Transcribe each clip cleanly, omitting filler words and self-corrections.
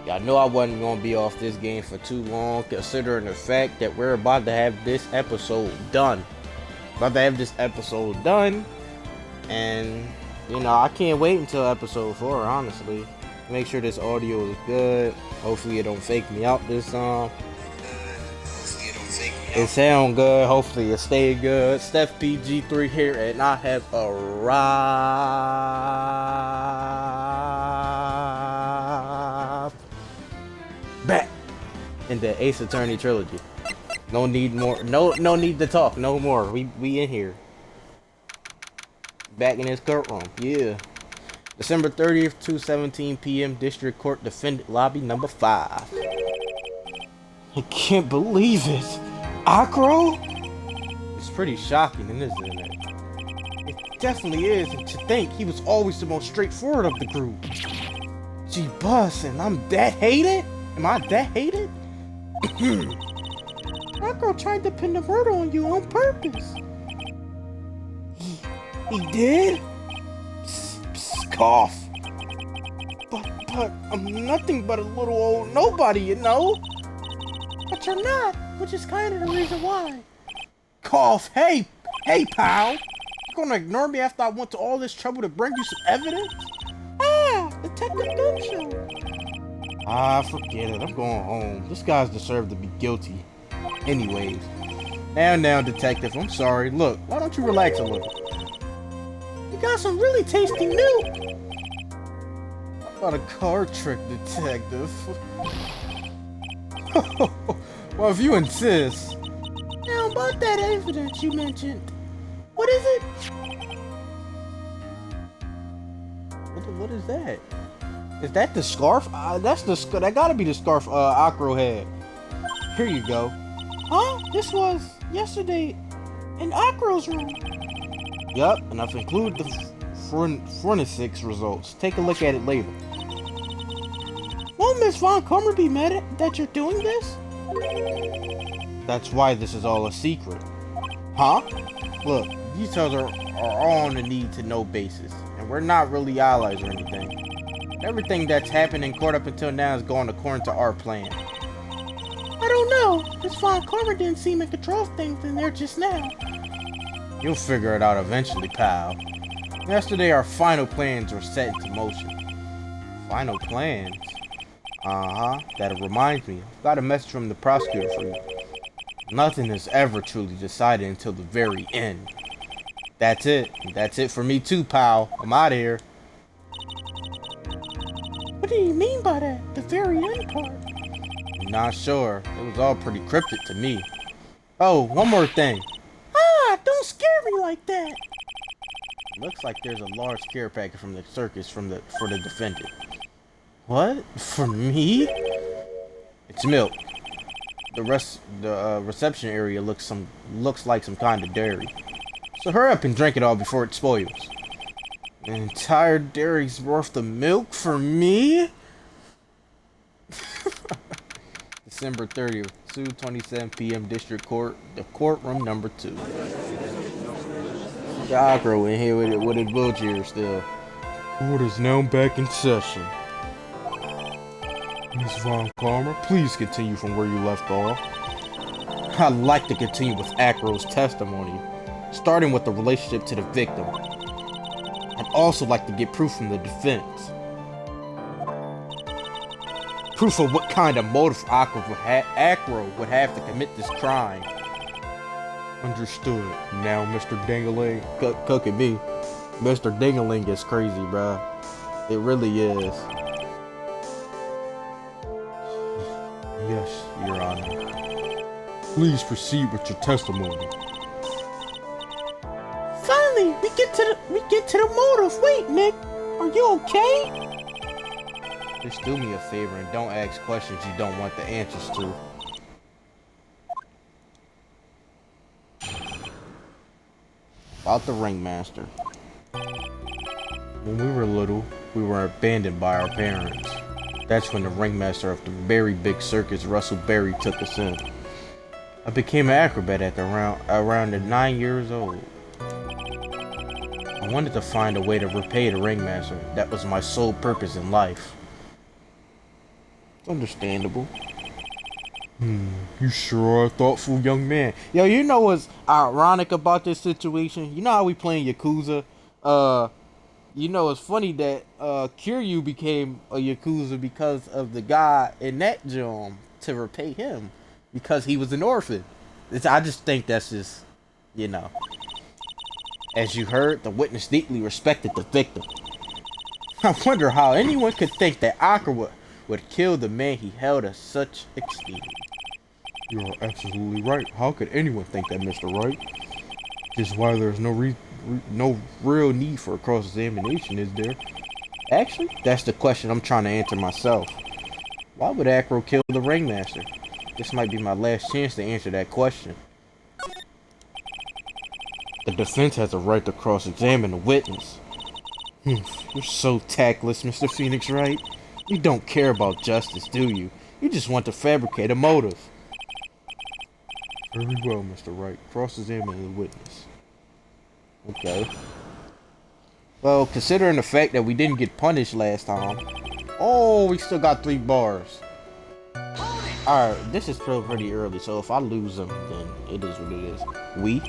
Y'all know I wasn't gonna be off this game for too long, considering the fact that we're about to have this episode done. And you know, I can't wait until episode 4, honestly. Make sure this audio is good. Hopefully it don't fake me out this time. It sound good. Hopefully it stay good. Steph PG3 here, and I have arrived back in the Ace Attorney trilogy. No need more. No need to talk. No more. We in here. Back in his courtroom. Yeah. December 30th, 2:17 p.m. District Court Defendant Lobby number 5. I can't believe it. Acro? It's pretty shocking, isn't it? It definitely is, and to think he was always the most straightforward of the group. Gee, Bus, and I'm that hated? Am I that hated? Acro tried to pin the murder on you on purpose. He did? Psst, psst, cough. But I'm nothing but a little old nobody, you know? But you're not, which is kind of the reason why. Cough. Hey, pal. You gonna ignore me after I went to all this trouble to bring you some evidence? Detective Gumshoe. Forget it. I'm going home. This guy's deserved to be guilty. Anyways. Now, detective, I'm sorry. Look, why don't you relax a little? You got some really tasty milk. How about a card trick, detective? Well, if you insist. Now, about that evidence you mentioned. What is it? What is that? Is that the scarf? That gotta be the scarf Acro had. Here you go. Huh? This was yesterday in Acro's room. Yup, and I've included the forensics results. Take a look at it later. Won't Miss Von Comer be mad that you're doing this? That's why this is all a secret. Huh? Look, details are all on a need-to-know basis, and we're not really allies or anything. Everything that's happened in court up until now is going according to our plan. I don't know. Miss Von Comer didn't seem in control of things in there just now. You'll figure it out eventually, pal. Yesterday, our final plans were set into motion. Final plans? That reminds me. I've got a message from the prosecutor for you. Nothing is ever truly decided until the very end. That's it. That's it for me too, pal. I'm out of here. What do you mean by that? The very end part? I'm not sure. It was all pretty cryptic to me. Oh, one more thing. Don't scare me like that. Looks like there's a large care package from the circus for the defendant. What? For me? It's milk. The reception area looks like some kind of dairy. So hurry up and drink it all before it spoils. An entire dairy's worth of milk for me? December 30th, 2:27 p.m. District Court, the courtroom number 2. Acro in here with his wheelchair still. Court is now back in session. Miss Von Comer, please continue from where you left off. I'd like to continue with Acro's testimony, starting with the relationship to the victim. I'd also like to get proof from the defense. Proof of what kind of motive Acro would have to commit this crime. Understood. Now, Mr. Dingaling, cook at me. Mr. Dingaling is crazy, bruh. It really is. Yes, Your Honor. Please proceed with your testimony. Finally, we get to the motive. Wait, Nick, are you okay? Just do me a favor and don't ask questions you don't want the answers to. About the ringmaster. When we were little, we were abandoned by our parents. That's when the ringmaster of the very big circus, Russell Berry, took us in. I became an acrobat at around 9 years old. I wanted to find a way to repay the ringmaster. That was my sole purpose in life. Understandable. You sure are a thoughtful young man. Yo, you know what's ironic about this situation? You know how we playing Yakuza? You know it's funny that Kiryu became a Yakuza because of the guy in that joint to repay him because he was an orphan. I just think that's just, you know. As you heard, the witness deeply respected the victim. I wonder how anyone could think that Akira would kill the man he held as such esteem. You are absolutely right. How could anyone think that, Mr. Wright? Just why there's no real need for a cross-examination, is there? Actually, that's the question I'm trying to answer myself. Why would Akira kill the ringmaster? This might be my last chance to answer that question. The defense has a right to cross-examine the witness. You're so tactless, Mr. Phoenix Wright. You don't care about justice, do you? You just want to fabricate a motive. Very well, Mr. Wright. Cross-examine the witness. Okay. Well, considering the fact that we didn't get punished last time. Oh, we still got 3 bars. Alright, this is still pretty early, so if I lose them, then it is what it is. We?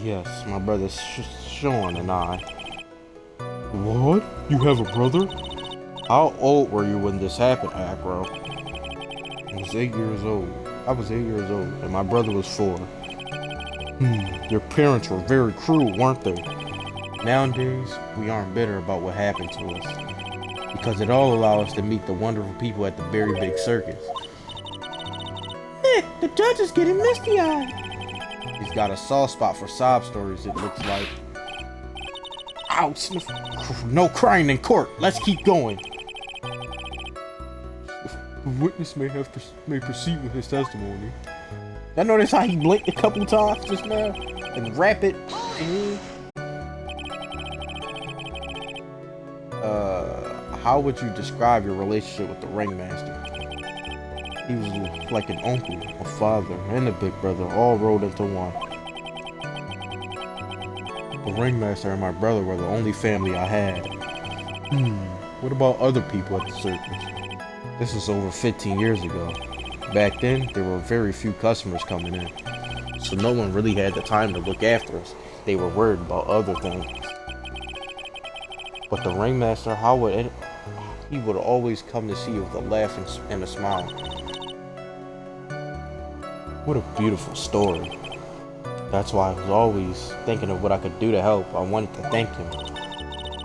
Yes, my brother Sean and I. What? You have a brother? How old were you when this happened, Akira? I was 8 years old. And my brother was 4. Your parents were very cruel, weren't they? Nowadays, we aren't bitter about what happened to us, because it all allowed us to meet the wonderful people at the very big circus. Nick, the judge is getting misty-eyed. He's got a soft spot for sob stories, it looks like. Ouch! No crying in court. Let's keep going. The witness may proceed with his testimony. I notice how he blinked a couple times just now and rapid. How would you describe your relationship with the ringmaster? He was like an uncle, a father, and a big brother, all rolled into one. The ringmaster and my brother were the only family I had. What about other people at the circus? This was over 15 years ago. Back then, there were very few customers coming in, so no one really had the time to look after us. They were worried about other things. But the ringmaster, he would always come to see you with a laugh and a smile. What a beautiful story. That's why I was always thinking of what I could do to help. I wanted to thank him.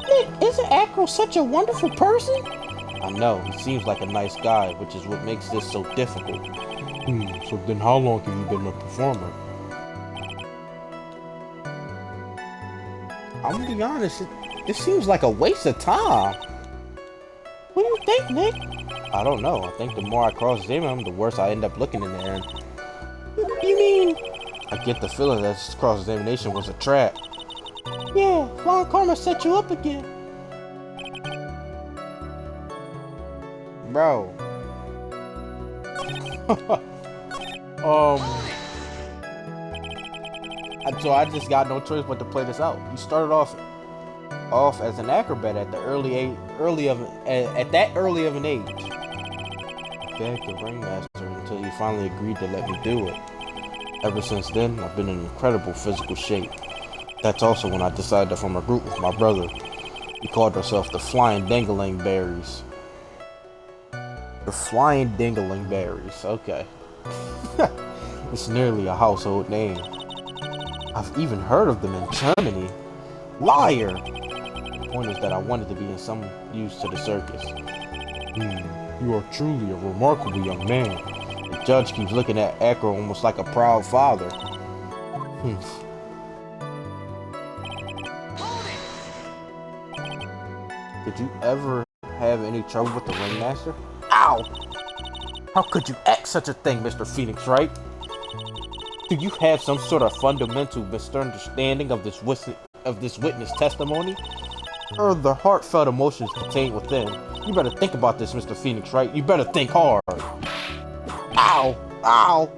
Nick, isn't Akira such a wonderful person? I know, he seems like a nice guy, which is what makes this so difficult. So then how long have you been a performer? I'm gonna be honest, it seems like a waste of time. What do you think, Nick? I don't know. I think the more I cross-examine him, the worse I end up looking in the end. You mean? I get the feeling that this cross-examination was a trap. Yeah, Flying Karma set you up again. Bro. So I just got no choice but to play this out. You started off as an acrobat at that early of an age. I begged the ringmaster until he finally agreed to let me do it. Ever since then, I've been in incredible physical shape. That's also when I decided to form a group with my brother. We called ourselves the Flying Dingling Berries. The Flying Dingling Berries, okay. It's nearly a household name. I've even heard of them in Germany. Liar! The point is that I wanted to be in some use to the circus. You are truly a remarkable young man. The judge keeps looking at Akira almost like a proud father. Did you ever have any trouble with the ringmaster? Ow! How could you act such a thing, Mr. Phoenix Wright? Do you have some sort of fundamental misunderstanding of this witness testimony? Or the heartfelt emotions contained within? You better think about this, Mr. Phoenix Wright. You better think hard. Ow! Ow!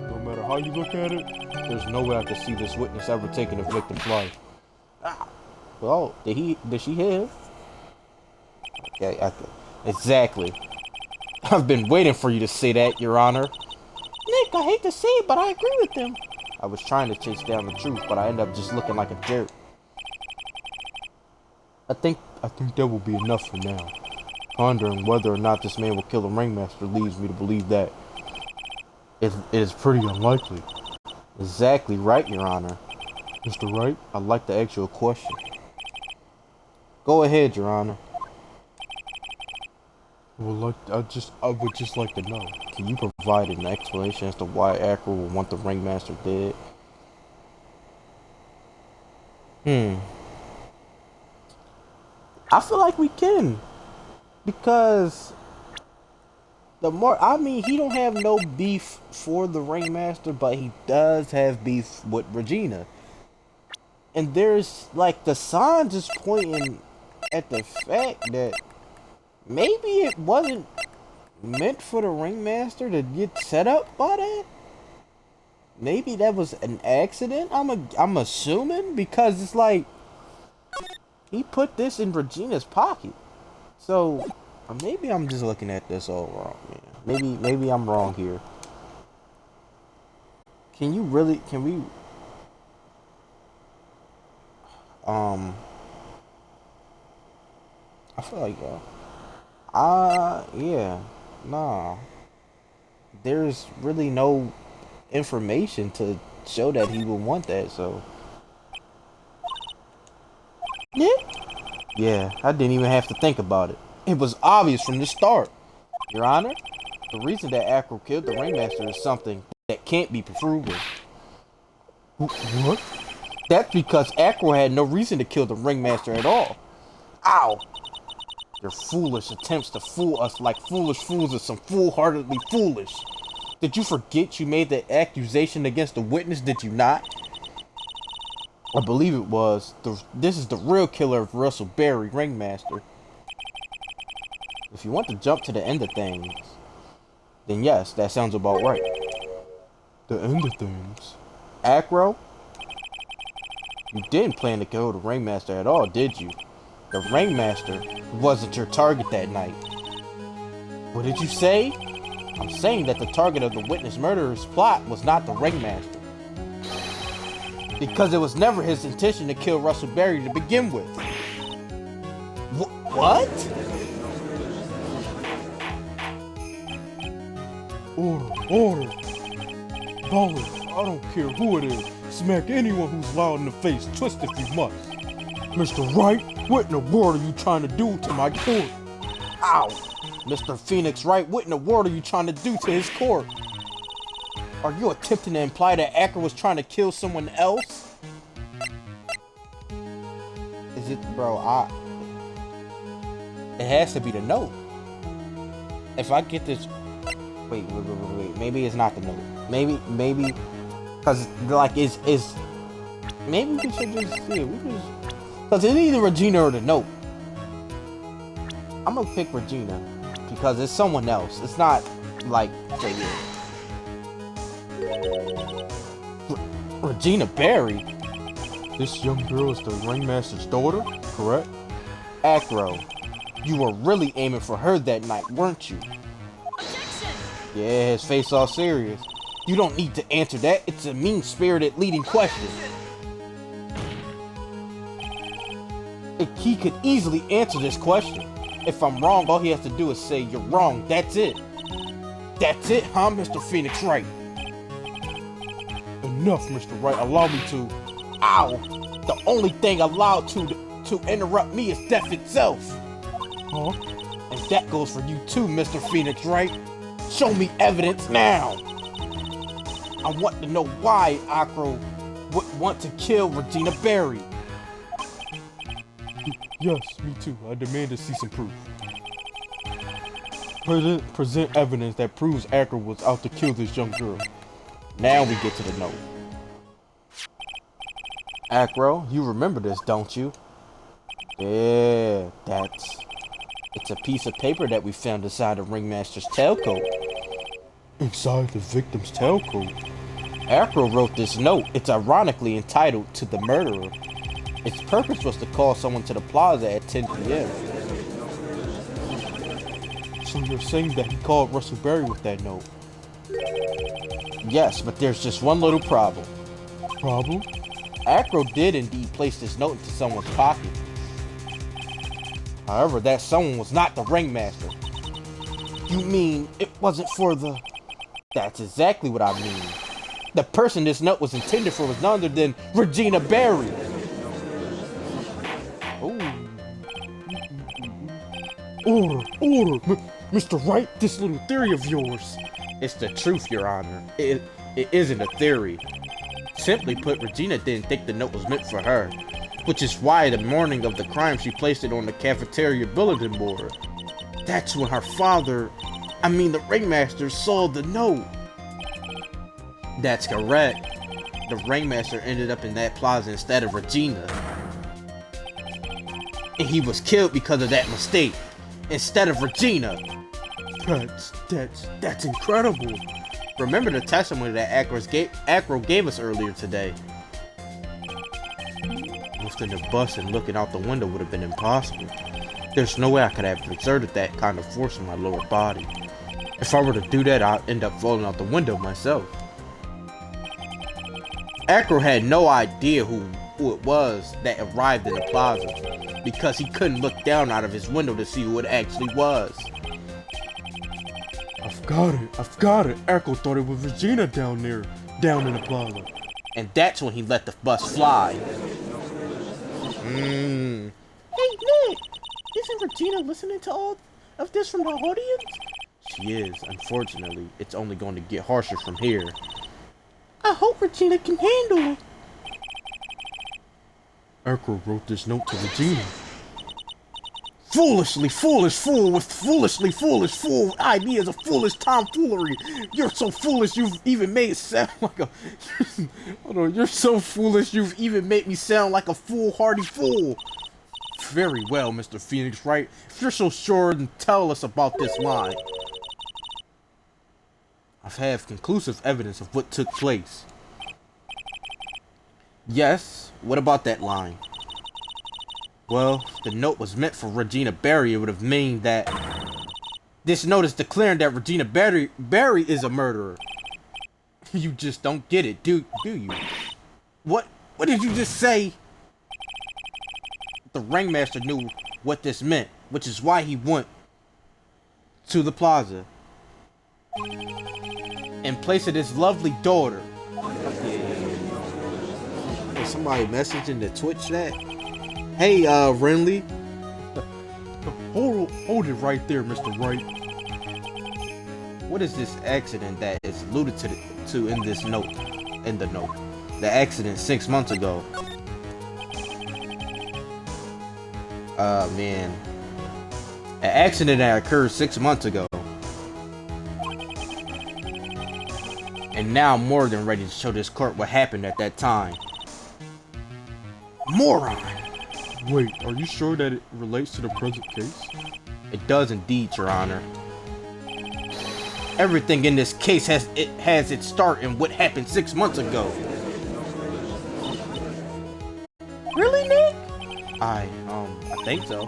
No matter how you look at it, there's no way I could see this witness ever taking a victim's life. Well, did she hit him? Okay, Exactly. I've been waiting for you to say that, Your Honor. Nick, I hate to say it, but I agree with them. I was trying to chase down the truth, but I ended up just looking like a jerk. I think that will be enough for now. Pondering whether or not this man will kill the ringmaster leads me to believe that it is pretty unlikely. Exactly right, Your Honor. Mr. Wright, I'd like to ask you a question. Go ahead, Your Honor. I would just like to know. Can you provide an explanation as to why Acro will want the ringmaster dead? I feel like we can. Because he don't have no beef for the ringmaster, but he does have beef with Regina. And there's, like, the signs is pointing at the fact that maybe it wasn't meant for the ringmaster to get set up by that. Maybe that was an accident, I'm assuming, because it's like, he put this in Regina's pocket. So, maybe I'm just looking at this all wrong, man. Maybe I'm wrong here. Can we... I feel like, yeah, nah. There's really no information to show that he would want that, so. Yeah, I didn't even have to think about it. It was obvious from the start. Your Honor, the reason that Acro killed the ringmaster is something that can't be proven. What? That's because Acro had no reason to kill the ringmaster at all. Ow! Your foolish attempts to fool us like foolish fools are some foolhardily foolish. Did you forget you made the accusation against the witness, did you not? I believe it was. This is the real killer of Russell Berry, ringmaster. If you want to jump to the end of things, then yes, that sounds about right. The end of things? Acro? You didn't plan to kill the ringmaster at all, did you? The ringmaster wasn't your target that night. What did you say? I'm saying that the target of the witness murderer's plot was not the ringmaster. Because it was never his intention to kill Russell Berry to begin with. What? Order. Ballers, I don't care who it is. Smack anyone who's loud in the face, twist if you must. Mr. Wright, what in the world are you trying to do to my court? Ow! Mr. Phoenix Wright, what in the world are you trying to do to his court? Are you attempting to imply that Acker was trying to kill someone else? Is it, bro, it has to be the note. If I get this, wait, maybe it's not the note. Maybe, cause like it's maybe we should just see it. Cause it's either Regina or the note. I'm gonna pick Regina because it's someone else. It's not like Regina Berry. This young girl is the ringmaster's daughter, correct? Acro, you were really aiming for her that night, weren't you? Objection! Yeah, his face all serious. You don't need to answer that. It's a mean-spirited leading question. He could easily answer this question. If I'm wrong, all he has to do is say, you're wrong. That's it. That's it, huh, Mr. Phoenix Wright? Enough, Mr. Wright. Allow me to... Ow! The only thing allowed to interrupt me is death itself. Huh? And that goes for you too, Mr. Phoenix Wright. Show me evidence now. I want to know why Acro would want to kill Regina Berry. Yes, me too. I demand to see some proof. Present evidence that proves Acro was out to kill this young girl. Now we get to the note. Acro, you remember this, don't you? Yeah, it's a piece of paper that we found inside the ringmaster's tailcoat. Inside the victim's tailcoat? Acro wrote this note. It's ironically entitled To the Murderer. Its purpose was to call someone to the plaza at 10 p.m. So you're saying that he called Russell Berry with that note? Yes, but there's just one little problem. Problem? Acro did indeed place this note into someone's pocket. However, that someone was not the ringmaster. You mean it wasn't for the... That's exactly what I mean. The person this note was intended for was none other than Regina Berry. Order, Mr. Wright, this little theory of yours. It's the truth, Your Honor. It isn't a theory. Simply put, Regina didn't think the note was meant for her, which is why the morning of the crime she placed it on the cafeteria bulletin board. That's when her father, the ringmaster, saw the note. That's correct. The ringmaster ended up in that plaza instead of Regina. And he was killed because of that mistake, instead of Regina. That's incredible. Remember the testimony that Acro gave us earlier today. Lifting the bus and looking out the window would have been impossible. There's no way I could have exerted that kind of force on my lower body. If I were to do that, I'd end up falling out the window myself. Acro had no idea who it was that arrived in the plaza, because he couldn't look down out of his window to see who it actually was. I've got it. Acro thought it was Regina down in the plaza. And that's when he let the bus fly. Hey, Nick! Isn't Regina listening to all of this from the audience? She is. Unfortunately, it's only going to get harsher from here. I hope Regina can handle it. Acro wrote this note to Regina. Foolishly foolish fool with foolishly foolish fool ideas of foolish tomfoolery. You're so foolish you've even made it sound like a... Hold on, you're so foolish you've even made me sound like a foolhardy fool. Very well, Mr. Phoenix Wright. If you're so sure, then tell us about this line. I have conclusive evidence of what took place. Yes, what about that line? Well, if the note was meant for Regina Berry, it would have meant that this note is declaring that Regina Berry is a murderer. You just don't get it, do you? What did you just say? The ringmaster knew what this meant, which is why he went to the plaza in place of his lovely daughter. Is somebody messaging the Twitch chat? Hey, Renly. Hold it right there, Mr. Wright. What is this accident that is alluded to in this note? In the note. The accident 6 months ago. Man. An accident that occurred 6 months ago. And now I'm more than ready to show this court what happened at that time. Moron! Wait, are you sure that it relates to the present case? It does indeed, Your Honor. Everything in this case has its start in what happened 6 months ago. Really, Nick? I think so.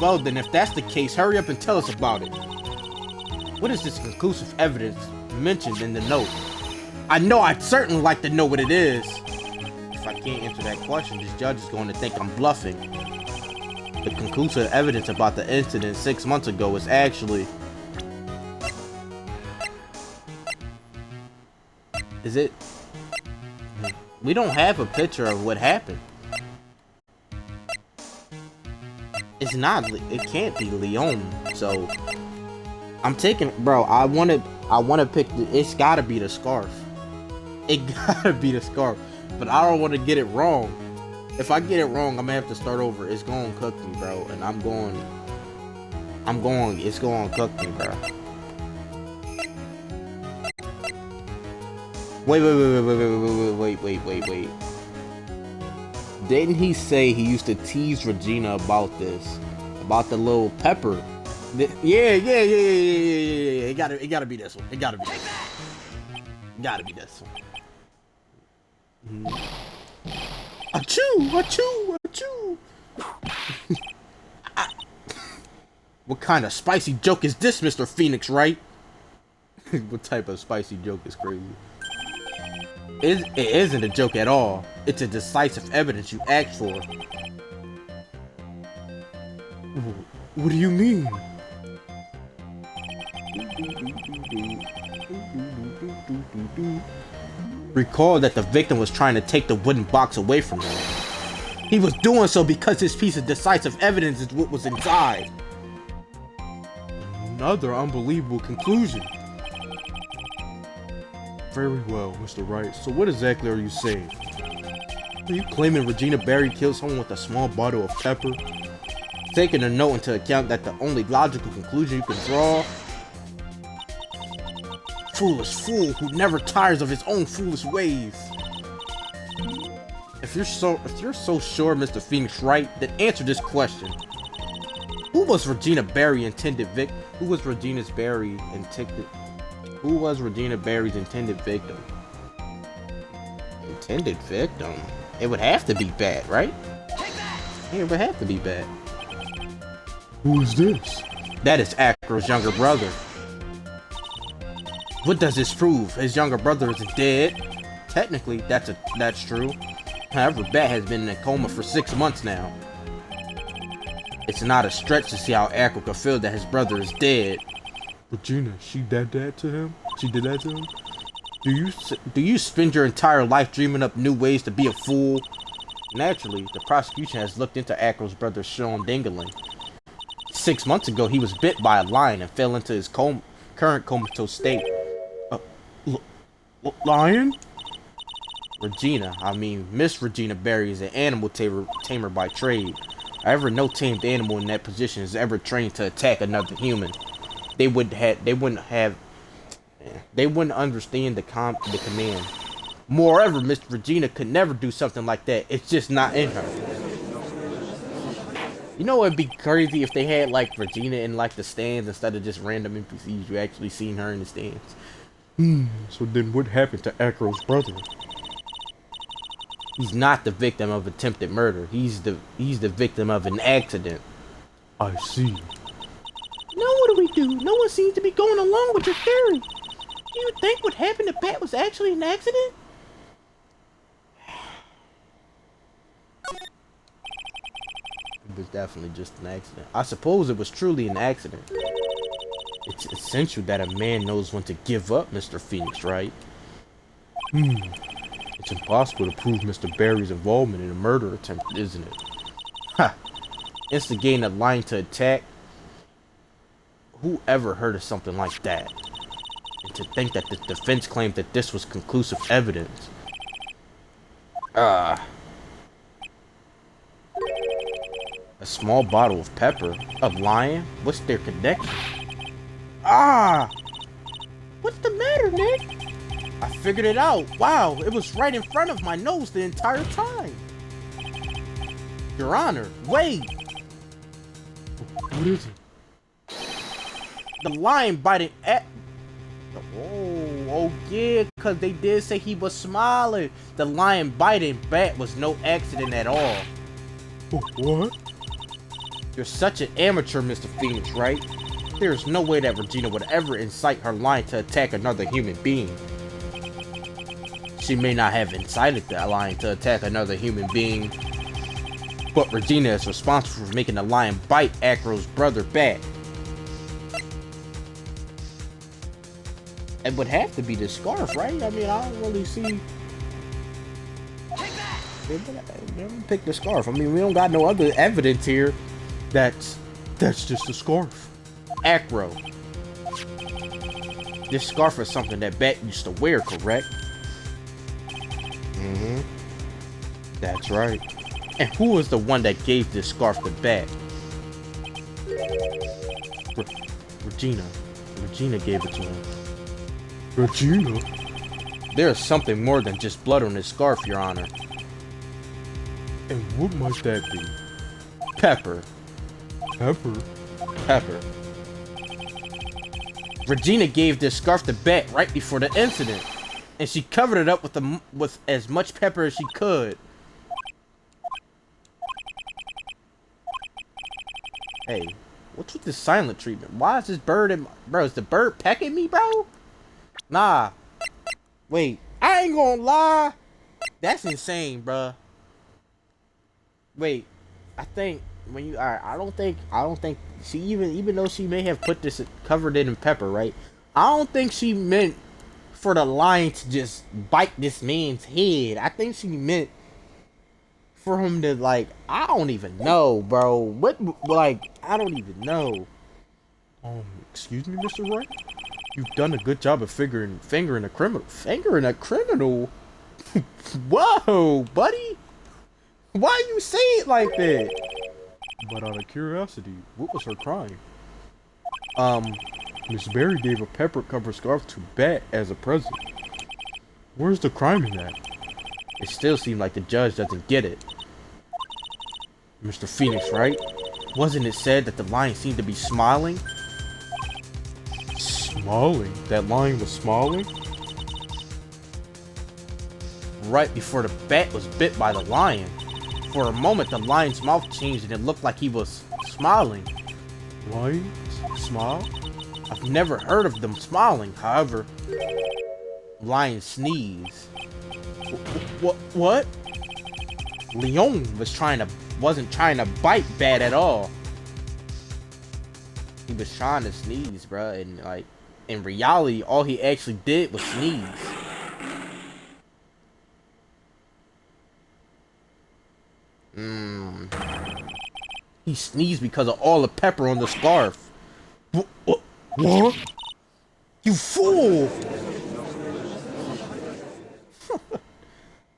Well then, if that's the case, hurry up and tell us about it. What is this conclusive evidence mentioned in the note? I know I'd certainly like to know what it is. If I can't answer that question, this judge is going to think I'm bluffing. The conclusive evidence about the incident 6 months ago is actually... Is it... We don't have a picture of what happened. It's not... It can't be Leon, so... I'm taking... Bro, I want to pick... It's gotta be the scarf. It gotta be the scarf. But I don't want to get it wrong. If I get it wrong, I'm gonna have to start over. It's gonna cook me, bro. And it's gonna cook me, bro. Wait. Didn't he say he used to tease Regina about this? About the little pepper? Yeah. It gotta be this one. It gotta be this one. Achoo! What kind of spicy joke is this, Mr. Phoenix, Wright? What type of spicy joke is crazy? It isn't a joke at all. It's a decisive evidence you asked for. What do you mean? Recall that the victim was trying to take the wooden box away from him. He was doing so because this piece of decisive evidence is what was inside. Another unbelievable conclusion. Very well, Mr. Wright. So what exactly are you saying? Are you claiming Regina Berry killed someone with a small bottle of pepper? Taking a note into account that the only logical conclusion you can draw. Foolish fool who never tires of his own foolish ways. If you're so sure, Mr. Phoenix, Wright, then answer this question. Who was Regina Berry's intended victim? Who was Regina Berry's intended victim? Intended victim? It would have to be Bat, right? Yeah, it would have to be Bat. Who is this? That is Acro's younger brother. What does this prove? His younger brother is dead. Technically, that's true. However, Bat has been in a coma for 6 months now. It's not a stretch to see how Acro could feel that his brother is dead. Regina, she did that to him? She did that to him? Do you spend your entire life dreaming up new ways to be a fool? Naturally, the prosecution has looked into Acro's brother Sean Dingaling. 6 months ago, he was bit by a lion and fell into his current comatose state. Lion? Miss Regina Berry is an animal tamer by trade. However, no tamed animal in that position is ever trained to attack another human. They wouldn't understand the command. Moreover, Miss Regina could never do something like that. It's just not in her. You know it'd be crazy if they had like Regina in like the stands instead of just random NPCs. You actually seen her in the stands. So then what happened to Acro's brother? He's not the victim of attempted murder. He's the victim of an accident. I see. Now what do we do? No one seems to be going along with your theory. Do you think what happened to Bat was actually an accident? It was definitely just an accident. I suppose it was truly an accident. It's essential that a man knows when to give up, Mr. Phoenix, right? It's impossible to prove Mr. Berry's involvement in a murder attempt, isn't it? Ha! Instigating a lion to attack? Who ever heard of something like that? And to think that the defense claimed that this was conclusive evidence. A small bottle of pepper? A lion? What's their connection? What's the matter, Nick? I figured it out. Wow, it was right in front of my nose the entire time. Your Honor, wait. What is it? The lion biting at... Oh yeah, because they did say he was smiling. The lion biting Bat was no accident at all. What? You're such an amateur, Mr. Phoenix, right? There's no way that Regina would ever incite her lion to attack another human being. She may not have incited the lion to attack another human being, but Regina is responsible for making the lion bite Acro's brother Bat. It would have to be the scarf, right? I mean, I don't really see... Pick the scarf. I mean, we don't got no other evidence here. That's just a scarf. Acro. This scarf is something that Bat used to wear, correct? That's right. And who was the one that gave this scarf to Bat? Regina. Regina gave it to him. Regina? There's something more than just blood on this scarf, Your Honor. And what might that be? Pepper. Pepper? Pepper. Regina gave this scarf to Bat right before the incident, and she covered it up with as much pepper as she could. Hey, What's with this silent treatment? Why is this bird in my... Bro, is the bird pecking me, bro? Nah. Wait, I ain't gonna lie. That's insane, bro. Wait, I think when you... Alright, I don't think she even though she may have put this, covered it in pepper, right? I don't think she meant for the lion to just bite this man's head. I think she meant for him to, like, I don't even know, bro. What, like, I don't even know. Excuse me, Mr. Wright? You've done a good job of fingering a criminal. Fingering a criminal? Whoa, buddy. Why you say it like that? But out of curiosity, what was her crime? Miss Berry gave a pepper-covered scarf to Bat as a present. Where's the crime in that? It still seemed like the judge doesn't get it. Mr. Phoenix, right? Wasn't it said that the lion seemed to be smiling? Smiling? That lion was smiling? Right before the bat was bit by the lion. For a moment, the lion's mouth changed and it looked like he was smiling. Lions? Smile? I've never heard of them smiling, however. Lion sneeze. What? Leon wasn't trying to bite Bat at all. He was trying to sneeze, bruh, and like in reality, all he actually did was sneeze. He sneezed because of all the pepper on the scarf. What? You fool!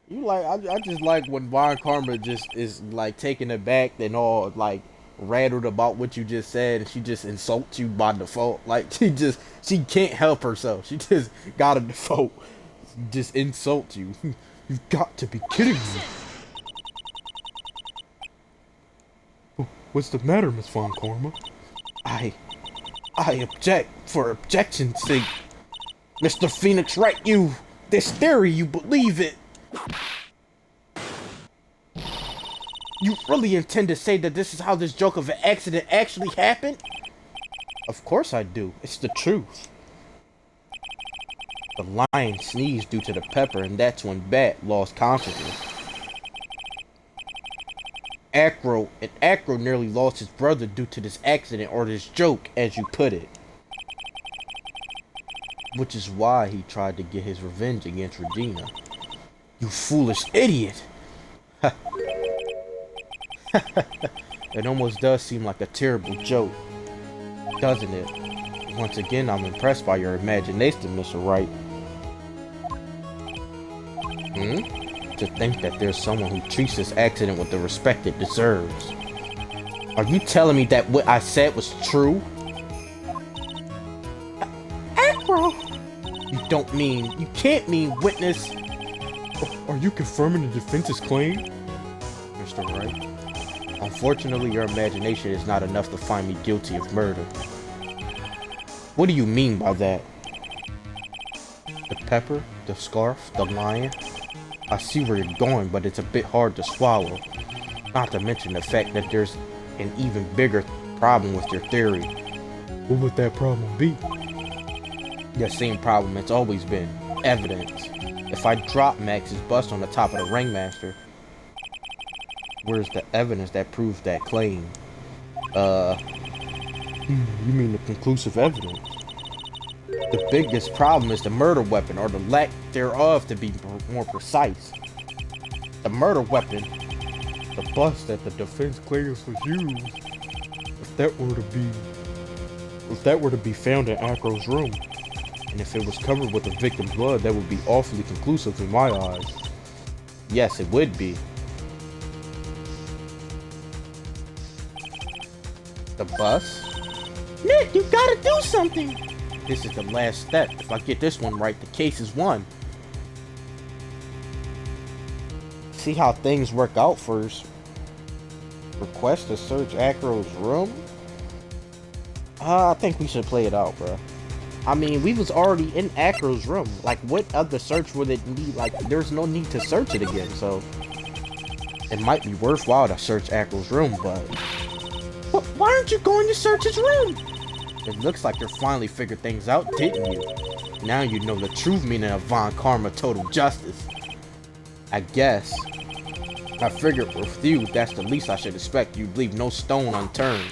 You like, I just like when Von Karma just is like taken aback and all like rattled about what you just said, and she just insults you by default. Like she can't help herself. She just gotta default. Just insult you. You've got to be kidding me. What's the matter, Miss Von Karma? I object for objection's sake. Mr. Phoenix, Wright, this theory, you believe it. You really intend to say that this is how this joke of an accident actually happened? Of course I do. It's the truth. The lion sneezed due to the pepper, and that's when Bat lost consciousness. Acro nearly lost his brother due to this accident, or this joke, as you put it. Which is why he tried to get his revenge against Regina. You foolish idiot! It almost does seem like a terrible joke, doesn't it? Once again, I'm impressed by your imagination, Mr. Wright. To think that there's someone who treats this accident with the respect it deserves. Are you telling me that what I said was true? Acro! You can't mean witness. Are you confirming the defense's claim? Mr. Wright, unfortunately your imagination is not enough to find me guilty of murder. What do you mean by that? The pepper, the scarf, the lion? I see where you're going, but it's a bit hard to swallow. Not to mention the fact that there's an even bigger problem with your theory. What would that problem be? The same problem it's always been. Evidence. If I drop Max's bust on the top of the Ringmaster, where's the evidence that proves that claim? You mean the conclusive evidence? The biggest problem is the murder weapon, or the lack thereof to be more precise. The murder weapon, the bust that the defense claims was used, if that were to be found in Acro's room, and if it was covered with the victim's blood, that would be awfully conclusive in my eyes. Yes, it would be. The bust? Nick, you gotta do something! This is the last step. If I get this one right, the case is won. See how things work out first. Request to search Acro's room? I think we should play it out, bro. I mean, we was already in Acro's room. Like, what other search would it need? Like, there's no need to search it again, so... It might be worthwhile to search Acro's room, but... Why aren't you going to search his room? It looks like you finally figured things out, didn't you? Now you know the true meaning of Von Karma Total Justice. I guess. I figured with you, that's the least I should expect. You'd leave no stone unturned.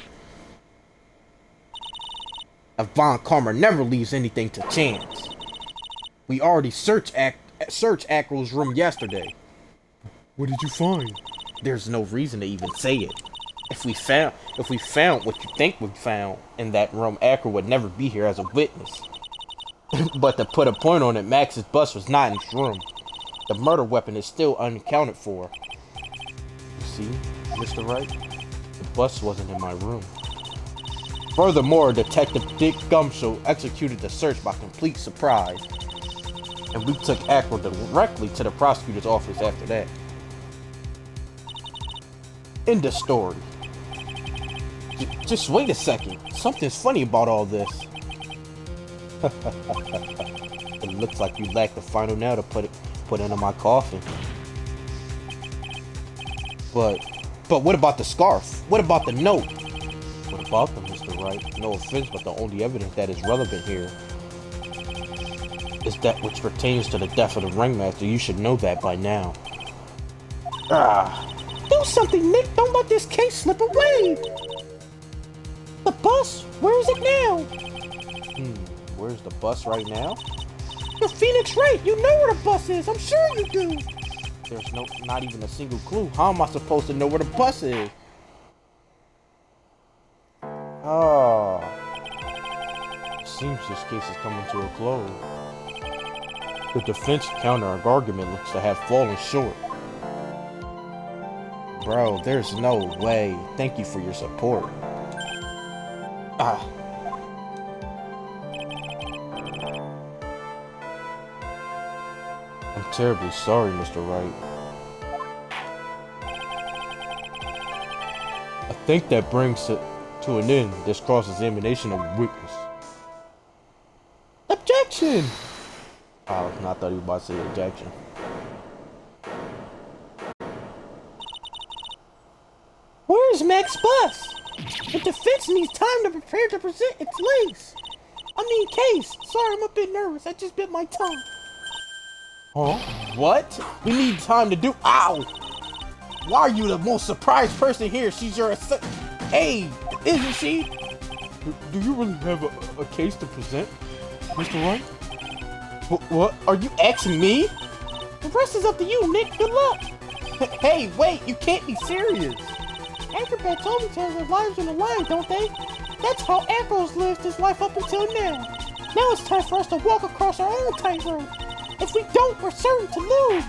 A Von Karma never leaves anything to chance. We already searched Acro's room yesterday. What did you find? There's no reason to even say it. If we found what you think we found in that room, Acro would never be here as a witness. But to put a point on it, Max's bus was not in his room. The murder weapon is still unaccounted for. You see, Mr. Wright? The bus wasn't in my room. Furthermore, Detective Dick Gumshoe executed the search by complete surprise. And we took Acro directly to the prosecutor's office after that. End of story. Just wait a second. Something's funny about all this. It looks like you lack the final nail to put into my coffin. But what about the scarf? What about the note? What about them, Mr. Wright? No offense, but the only evidence that is relevant here is that which pertains to the death of the ringmaster. You should know that by now. Do something, Nick! Don't let this case slip away! The bus? Where is it now? Where's the bus right now? You're Phoenix Wright! You know where the bus is! I'm sure you do! There's not even a single clue. How am I supposed to know where the bus is? Oh. Seems this case is coming to a close. The defense counter-argument looks to have fallen short. Bro, there's no way. Thank you for your support. I'm terribly sorry, Mr. Wright. I think that brings it to an end, this cross-examination of witness. Objection! Oh, I thought he was about to say objection. Where's Mac's bus? The defense needs time to prepare to present its case. Sorry, I'm a bit nervous. I just bit my tongue. Huh? What? We need time to do. Ow! Why are you the most surprised person here? She's your Hey, isn't she? Do you really have a case to present, Mr. Wright? What? Are you asking me? The rest is up to you, Nick. Good luck. Hey, wait! You can't be serious. Acrobats always have their lives on the line, don't they? That's how Acro's lived his life up until now. Now it's time for us to walk across our own tightrope. If we don't, we're certain to lose.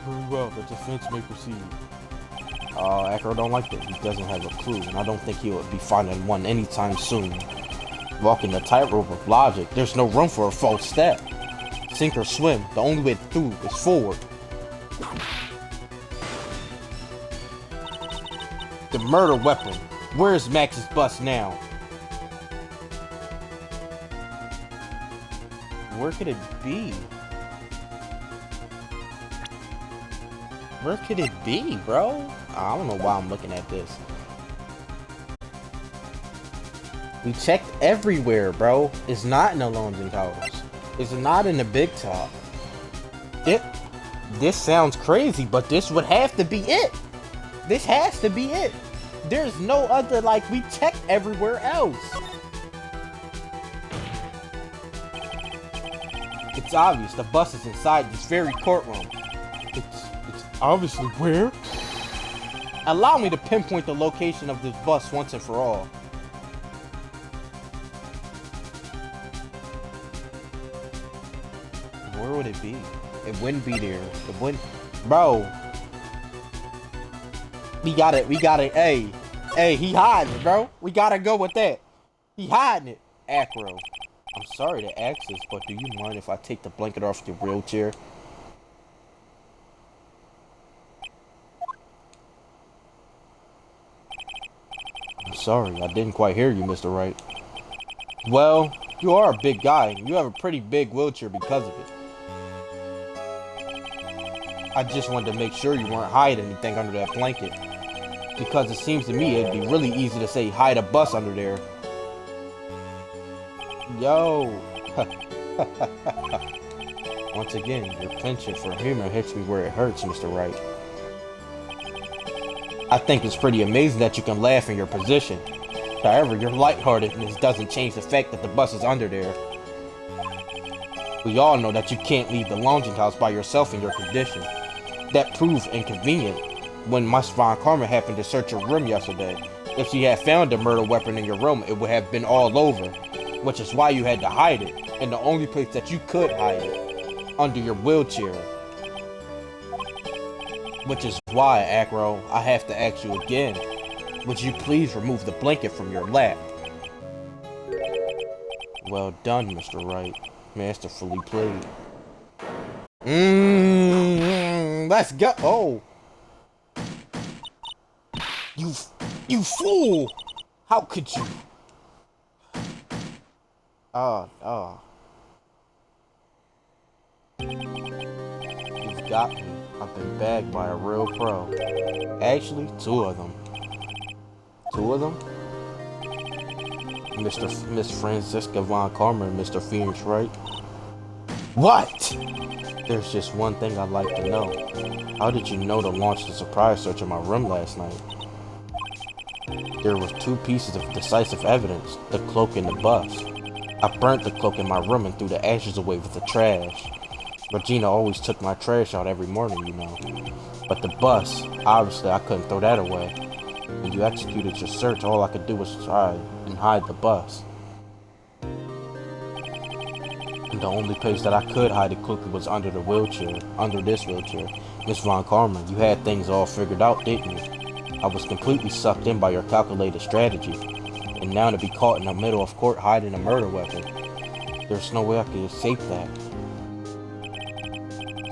Very well, the defense may proceed. Acro don't like that. He doesn't have a clue, and I don't think he would be finding one anytime soon. Walking the tightrope of logic, there's no room for a false step. Sink or swim, the only way through is forward. The murder weapon. Where's Max's bus now? Where could it be? Where could it be, bro? I don't know why I'm looking at this. We checked everywhere, bro. It's not in the Loans and Towers. It's not in the Big Top. This sounds crazy, but this would have to be it. This has to be it. There's no other, we checked everywhere else. It's obvious the bus is inside this very courtroom. It's obviously where? Allow me to pinpoint the location of this bus once and for all. Where would it be? It wouldn't be there. It wouldn't. Bro. We got it. Hey, he hiding it, bro. We gotta go with that. He hiding it. Acro. I'm sorry to ask this, but do you mind if I take the blanket off your wheelchair? I'm sorry, I didn't quite hear you, Mr. Wright. Well, you are a big guy. You have a pretty big wheelchair because of it. I just wanted to make sure you weren't hiding anything under that blanket. Because it seems to me it'd be really easy to say hide a bus under there. Yo. Once again, your penchant for humor hits me where it hurts, Mr. Wright. I think it's pretty amazing that you can laugh in your position. However, your lightheartedness doesn't change the fact that the bus is under there. We all know that you can't leave the lodging house by yourself in your condition. That proved inconvenient when Miss Von Karma happened to search your room yesterday. If she had found a murder weapon in your room, it would have been all over, which is why you had to hide it, and the only place that you could hide it, under your wheelchair. Which is why, Acro, I have to ask you again, would you please remove the blanket from your lap? Well done, Mr. Wright. Masterfully played. Let's go. Oh. You fool! How could you? You've got me. I've been bagged by a real pro. Actually, two of them. Two of them? Miss Francisca Von Karma and Mr. Phoenix, right? What? There's just one thing I'd like to know. How did you know to launch the surprise search in my room last night? There was two pieces of decisive evidence, the cloak and the bus. I burnt the cloak in my room and threw the ashes away with the trash. Regina always took my trash out every morning, you know. But the bus, obviously I couldn't throw that away. When you executed your search, all I could do was try and hide the bus. And the only place that I could hide it quickly was under the wheelchair, under this wheelchair. Miss Von Karma, you had things all figured out, didn't you? I was completely sucked in by your calculated strategy. And now to be caught in the middle of court hiding a murder weapon, there's no way I could escape that.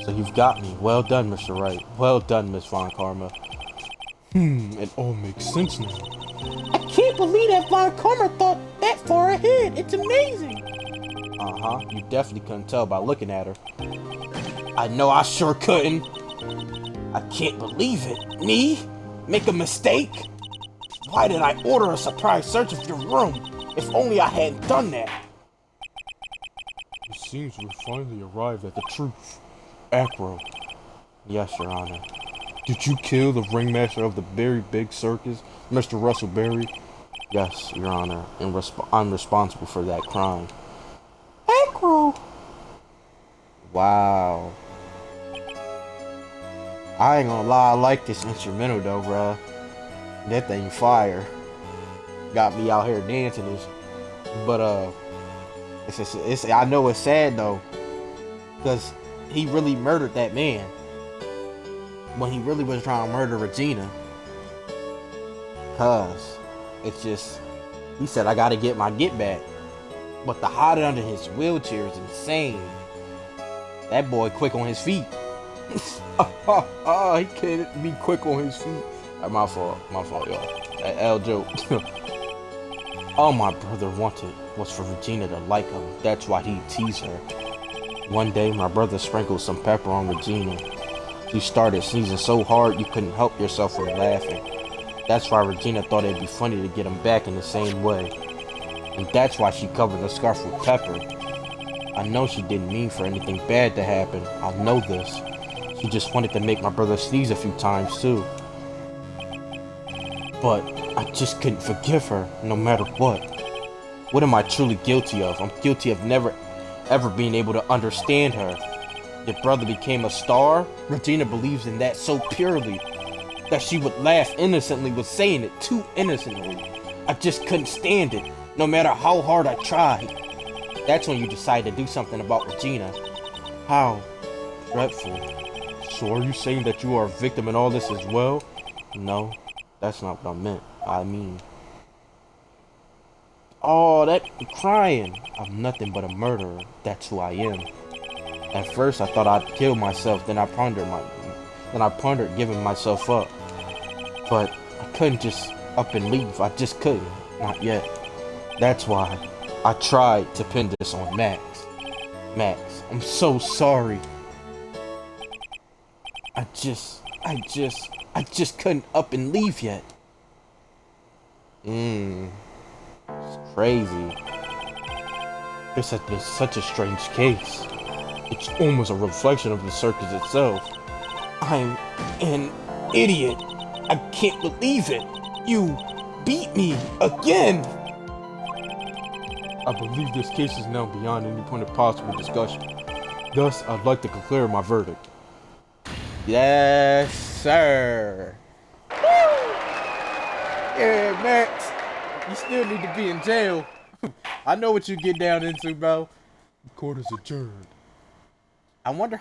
So you've got me. Well done, Mr. Wright. Well done, Miss Von Karma. It all makes sense now. I can't believe that Von Karma thought that far ahead. It's amazing. You definitely couldn't tell by looking at her. I know I sure couldn't. I can't believe it. Me? Make a mistake? Why did I order a surprise search of your room? If only I hadn't done that. It seems we finally arrived at the truth. Acro. Yes, Your Honor. Did you kill the ringmaster of the very big circus, Mr. Russell Berry? Yes, Your Honor, and I'm responsible for that crime. Acro! Wow. I ain't gonna lie, I like this instrumental though, bruh. That thing fire. Got me out here dancing this. But I know it's sad though, because he really murdered that man when he really was trying to murder Regina. Cause it's just, he said I gotta get my get back. But to hide it under his wheelchair is insane. That boy quick on his feet. He can't be quick on his feet. My fault, y'all. That L joke. All my brother wanted was for Regina to like him. That's why he teased her. One day, my brother sprinkled some pepper on Regina. She started sneezing so hard you couldn't help yourself from laughing. That's why Regina thought it'd be funny to get him back in the same way. And that's why she covered the scarf with pepper. I know she didn't mean for anything bad to happen. I know this. She just wanted to make my brother sneeze a few times too. But I just couldn't forgive her, no matter what. What am I truly guilty of? I'm guilty of never ever being able to understand her. Your brother became a star? Regina believes in that so purely that she would laugh innocently with saying it too innocently. I just couldn't stand it, no matter how hard I tried. That's when you decide to do something about Regina. How dreadful. So are you saying that you are a victim in all this as well? No, that's not what I meant. I mean... Oh, that crying. I'm nothing but a murderer. That's who I am. At first I thought I'd kill myself, then I pondered giving myself up. But I couldn't just up and leave. I just couldn't. Not yet. That's why I tried to pin this on Max. Max, I'm so sorry. I just couldn't up and leave yet. Mmm. It's crazy. This has been such a strange case. It's almost a reflection of the circus itself. I'm an idiot. I can't believe it. You beat me again. I believe this case is now beyond any point of possible discussion. Thus, I'd like to declare my verdict. Yes, sir. Woo! Yeah, Max. You still need to be in jail. I know what you get down into, bro. The court is adjourned. I wonder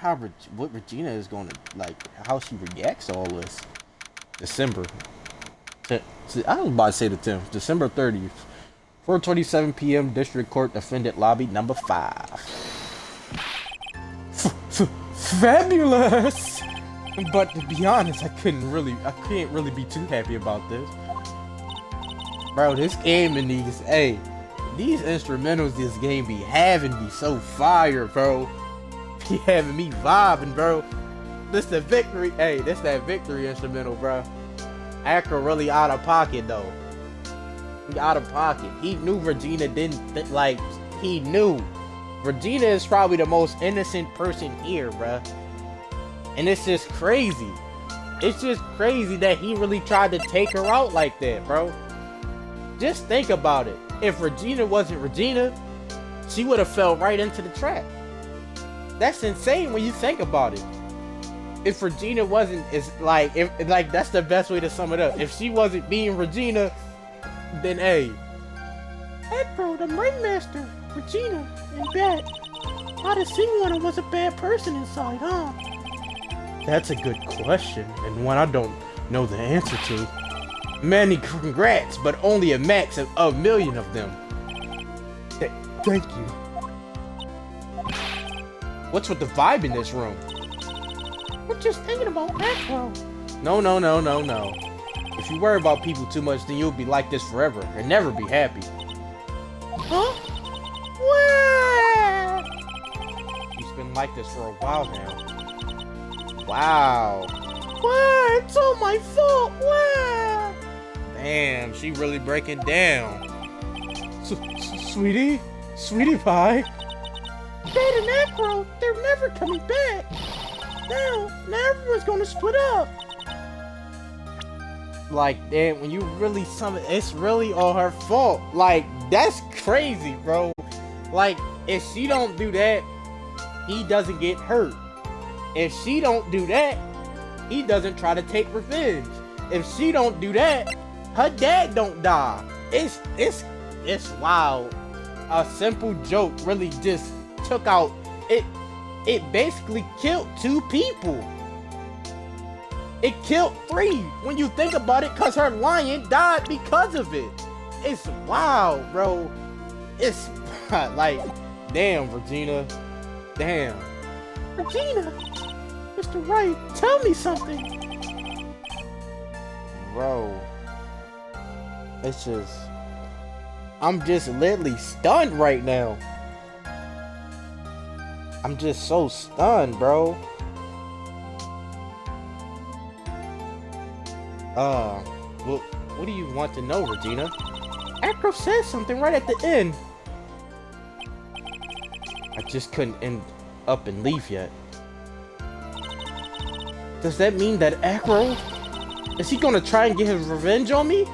what Regina is going to, like, how she reacts to all this. December. I was about to say the 10th. December 30th. 4:27 p.m. District Court Defendant Lobby number 5. Fabulous! But to be honest, I can't really be too happy about this. Bro, this game and these instrumentals this game be having me so fire, bro. Be having me vibing, bro. This the victory, this that victory instrumental, bro. Acro really out of pocket, though. He out of pocket. He knew Regina he knew. Regina is probably the most innocent person here, bro. And it's just crazy. It's just crazy that he really tried to take her out like that, bro. Just think about it. If Regina wasn't Regina, she would have fell right into the trap. That's insane when you think about it. If Regina wasn't, that's the best way to sum it up. If she wasn't being Regina, then Edgeworth, the ringmaster, Regina, and Bat. I'd have seen one who was a bad person inside, huh? That's a good question, and one I don't know the answer to. Many congrats, but only a max of a million of them. Thank you. What's with the vibe in this room? We're just thinking about Edgeworth. No. If you worry about people too much, then you'll be like this forever and never be happy. Huh? What? She's been like this for a while now. Wow. What? It's all my fault. What? Damn, she really breaking down. Sweetie pie. Dad and Edgeworth, they're never coming back. Now everyone's gonna split up. Like, damn, when you really it's really all her fault. Like, that's crazy, bro. Like, if she don't do that, he doesn't get hurt. If she don't do that, he doesn't try to take revenge. If she don't do that, her dad don't die. It's wild. A simple joke really just took out it basically killed 2 people. It killed 3 when you think about it, cause her lion died because of it. It's wild, bro. It's like, damn, Regina. Damn. Regina! Mr. Wright, tell me something. Bro. It's just, I'm just literally stunned right now. I'm just so stunned, bro. What do you want to know, Regina? Acro said something right at the end. I just couldn't end up and leave yet. Does that mean that Acro, is he gonna try and get his revenge on me?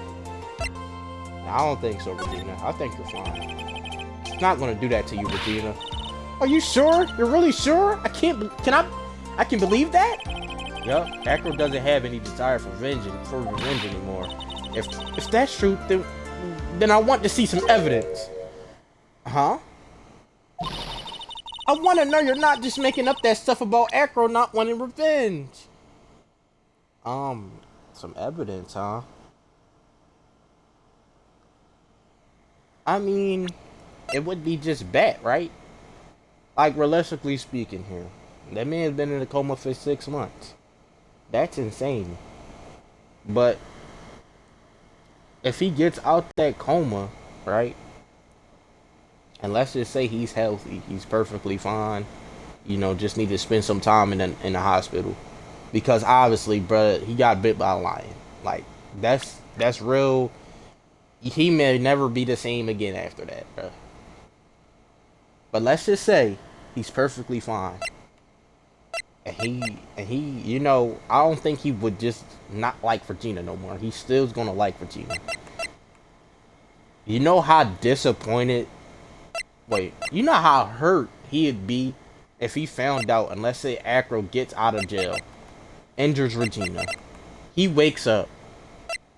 I don't think so, Regina. I think you're fine. He's not gonna do that to you, Regina. Are you sure? You're really sure? I can believe that? Yup, Acro doesn't have any desire for revenge anymore. If that's true, then I want to see some evidence. Huh? I want to know you're not just making up that stuff about Acro not wanting revenge. Some evidence, huh? I mean, it would be just Bat, right? Like, realistically speaking here. That man's been in a coma for 6 months. That's insane. But if he gets out that coma, right? And let's just say he's healthy, he's perfectly fine. You know, just need to spend some time in the hospital, because obviously, bruh, he got bit by a lion. Like, that's real. He may never be the same again after that, bro. But let's just say he's perfectly fine. And he, you know, I don't think he would just not like Regina no more. He still's gonna like Regina. You know how disappointed, wait, you know how hurt he'd be if he found out, and let's say Acro gets out of jail, injures Regina. He wakes up,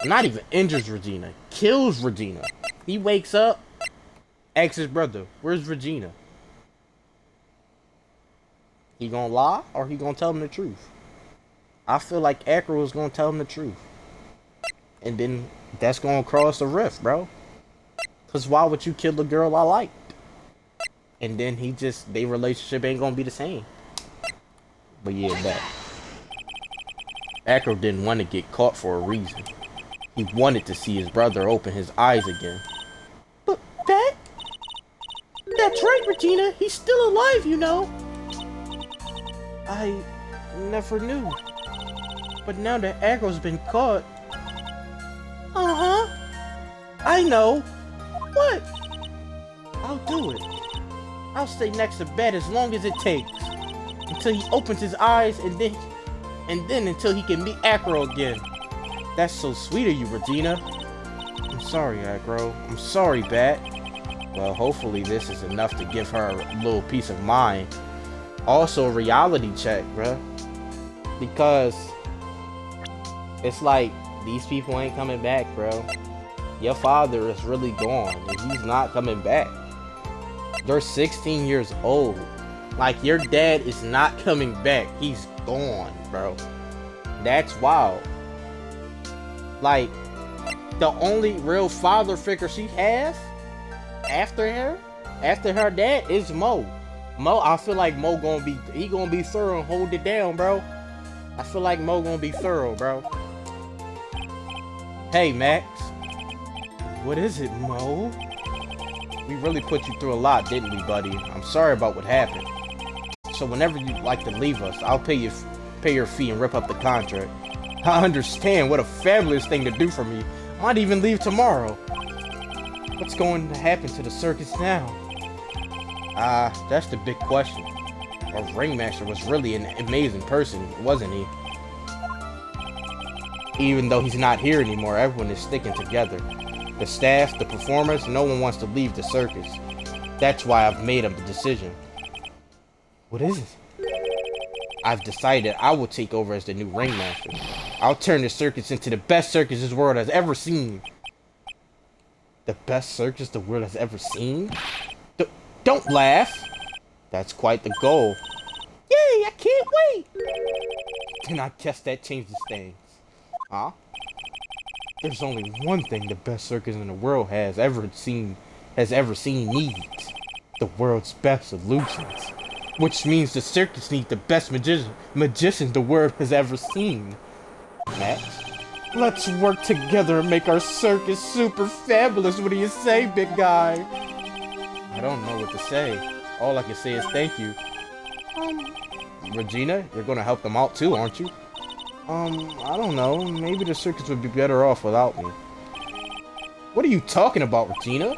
not even injures Regina, kills Regina. He wakes up, asks his brother, where's Regina? He gonna lie or he gonna tell him the truth? I feel like Acro is gonna tell him the truth. And then that's gonna cross the rift, bro. Cause why would you kill the girl I liked? And then their relationship ain't gonna be the same. But yeah, that. Acro didn't want to get caught for a reason. He wanted to see his brother open his eyes again. But that's right, Regina. He's still alive, you know. I never knew. But now that Acro's been caught... Uh-huh. I know. What? I'll do it. I'll stay next to bed as long as it takes. Until he opens his eyes and then until he can meet Acro again. That's so sweet of you, Regina. I'm sorry, Acro. I'm sorry, Bat. Well, hopefully this is enough to give her a little peace of mind. Also a reality check, bruh. Because it's like these people ain't coming back, bro. Your father is really gone and he's not coming back. They're 16 years old. Like, your dad is not coming back. He's gone, bro. That's wild. Like, the only real father figure she has after her dad, is Mo. Mo, I feel like Mo gonna be thorough and hold it down, bro. I feel like Mo gonna be thorough, bro. Hey, Max. What is it, Mo? We really put you through a lot, didn't we, buddy? I'm sorry about what happened. So whenever you'd like to leave us, I'll pay your fee and rip up the contract. I understand, what a fabulous thing to do for me. I might even leave tomorrow. What's going to happen to the circus now? That's the big question. Our ringmaster was really an amazing person, wasn't he? Even though he's not here anymore, everyone is sticking together. The staff, the performers, no one wants to leave the circus. That's why I've made a decision. What is it? I've decided I will take over as the new ringmaster. I'll turn the circus into the best circus this world has ever seen. The best circus the world has ever seen? Don't laugh. That's quite the goal. Yay, I can't wait. Then I guess that changes things. Huh? There's only one thing the best circus in the world has ever seen needs. The world's best illusions. Which means the circus needs the best magician the world has ever seen. Max? Let's work together and make our circus super fabulous. What do you say, big guy? I don't know what to say. All I can say is thank you. Regina, you're gonna help them out too, aren't you? I don't know. Maybe the circus would be better off without me. What are you talking about, Regina?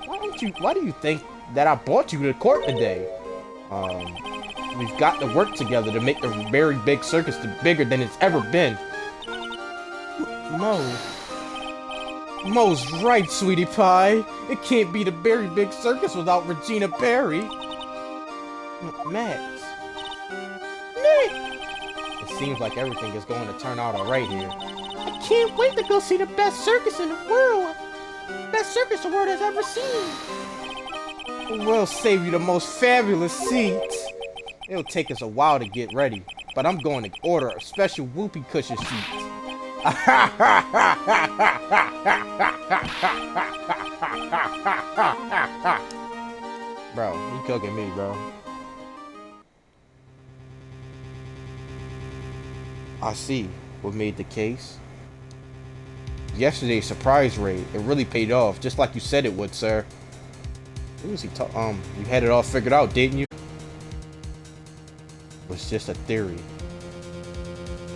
Why do you think that I brought you to court today? We've got to work together to make the very big circus bigger than it's ever been. Mo's right, sweetie pie. It can't be the very big circus without Regina Perry. Max. Nick! It seems like everything is going to turn out alright here. I can't wait to go see the best circus in the world. Best circus the world has ever seen. We'll save you the most fabulous seats. It'll take us a while to get ready, but I'm going to order a special whoopee cushion seats. Bro, he cooking me, bro. I see what made the case. Yesterday's surprise raid, it really paid off, just like you said it would, sir. Who was he you had it all figured out, didn't you? It was just a theory.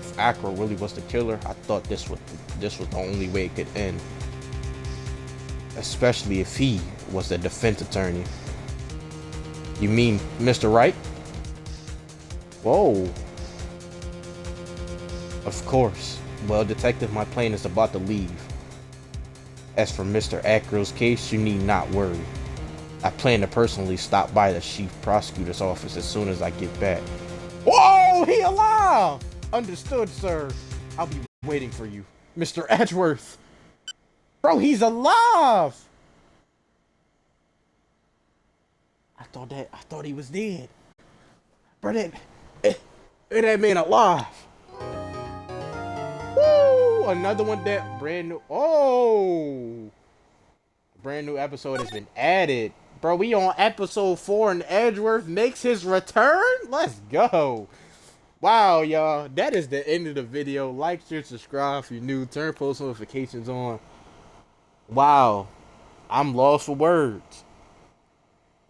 If Acro really was the killer, I thought this was the only way it could end. especially if he was the defense attorney. You mean Mr. Wright? Whoa. Of course. Well, Detective, my plane is about to leave. As for Mr. Acro's case, you need not worry. I plan to personally stop by the chief prosecutor's office as soon as I get back. Whoa, he alive! Understood, sir. I'll be waiting for you. Mr. Edgeworth. Bro, he's alive! I thought he was dead. Bro, that man alive. Woo! Another one that brand new. Oh! Brand new episode has been added. Bro, we on episode 4 and Edgeworth makes his return? Let's go. Wow, y'all. That is the end of the video. Like, share, subscribe if you're new. Turn post notifications on. Wow. I'm lost for words.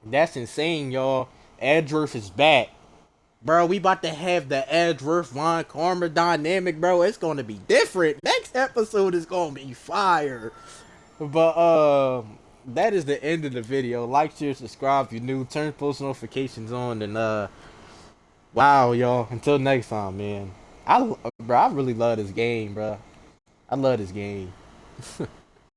That's insane, y'all. Edgeworth is back. Bro, we about to have the Edgeworth Von Karma dynamic, bro. It's gonna be different. Next episode is gonna be fire. But that is the end of the video. Like, share, subscribe if you're new. Turn post notifications on, and wow, y'all. Until next time, man. I really love this game, bro. I love this game.